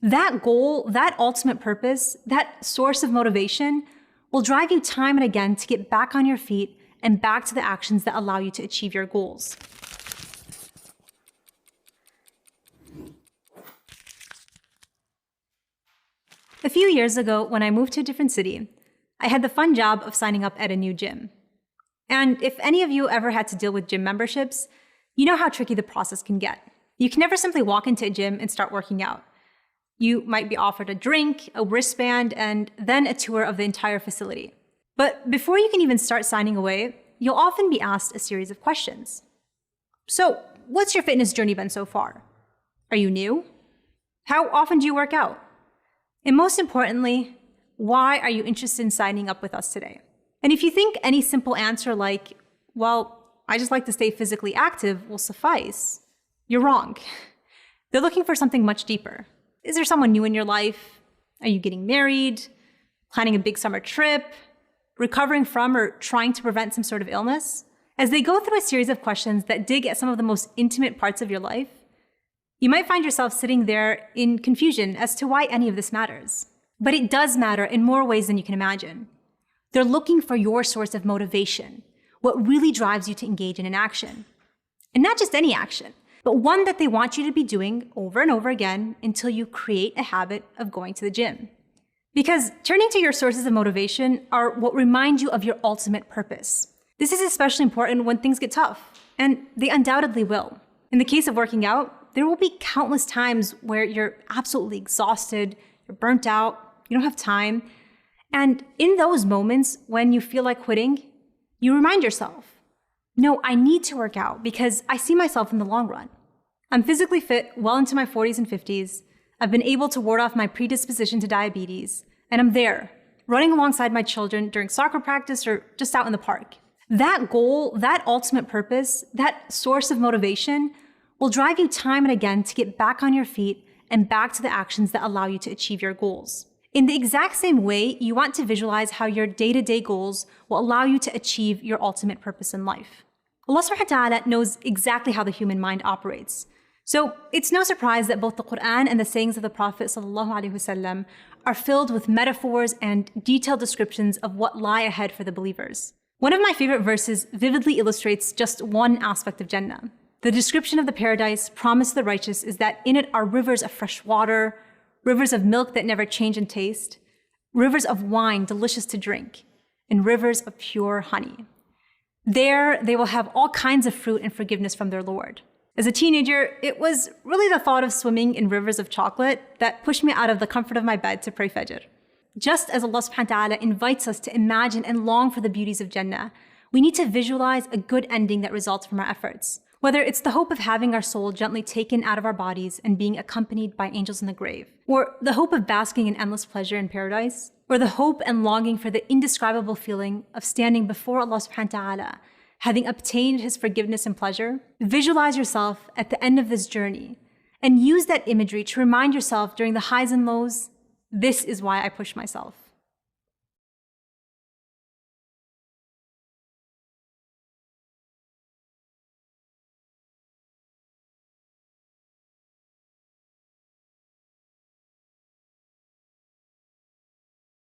That goal, that ultimate purpose, that source of motivation will drive you time and again to get back on your feet and back to the actions that allow you to achieve your goals. A few years ago, when I moved to a different city, I had the fun job of signing up at a new gym. And if any of you ever had to deal with gym memberships, you know how tricky the process can get. You can never simply walk into a gym and start working out. You might be offered a drink, a wristband, and then a tour of the entire facility. But before you can even start signing away, you'll often be asked a series of questions. So, what's your fitness journey been so far? Are you new? How often do you work out? And most importantly, why are you interested in signing up with us today? And if you think any simple answer like, well, I just like to stay physically active will suffice, you're wrong. They're looking for something much deeper. Is there someone new in your life? Are you getting married? Planning a big summer trip? Recovering from or trying to prevent some sort of illness? As they go through a series of questions that dig at some of the most intimate parts of your life, you might find yourself sitting there in confusion as to why any of this matters. But it does matter in more ways than you can imagine. They're looking for your source of motivation, what really drives you to engage in an action. And not just any action, but one that they want you to be doing over and over again until you create a habit of going to the gym. Because turning to your sources of motivation are what remind you of your ultimate purpose. This is especially important when things get tough, and they undoubtedly will. In the case of working out, there will be countless times where you're absolutely exhausted, you're burnt out, you don't have time. And in those moments when you feel like quitting, you remind yourself, no, I need to work out because I see myself in the long run. I'm physically fit well into my 40s and 50s. I've been able to ward off my predisposition to diabetes, and I'm there, running alongside my children during soccer practice or just out in the park. That goal, that ultimate purpose, that source of motivation will drive you time and again to get back on your feet and back to the actions that allow you to achieve your goals. In the exact same way, you want to visualize how your day-to-day goals will allow you to achieve your ultimate purpose in life. Allah subhanahu wa ta'ala knows exactly how the human mind operates. So it's no surprise that both the Quran and the sayings of the Prophet ﷺ are filled with metaphors and detailed descriptions of what lie ahead for the believers. One of my favorite verses vividly illustrates just one aspect of Jannah. The description of the paradise promised to the righteous is that in it are rivers of fresh water, rivers of milk that never change in taste, rivers of wine delicious to drink, and rivers of pure honey. There, they will have all kinds of fruit and forgiveness from their Lord. As a teenager, it was really the thought of swimming in rivers of chocolate that pushed me out of the comfort of my bed to pray Fajr. Just as Allah subhanahu wa ta'ala invites us to imagine and long for the beauties of Jannah, we need to visualize a good ending that results from our efforts. Whether it's the hope of having our soul gently taken out of our bodies and being accompanied by angels in the grave, or the hope of basking in endless pleasure in paradise, or the hope and longing for the indescribable feeling of standing before Allah subhanahu wa ta'ala, having obtained His forgiveness and pleasure, visualize yourself at the end of this journey and use that imagery to remind yourself during the highs and lows, this is why I push myself.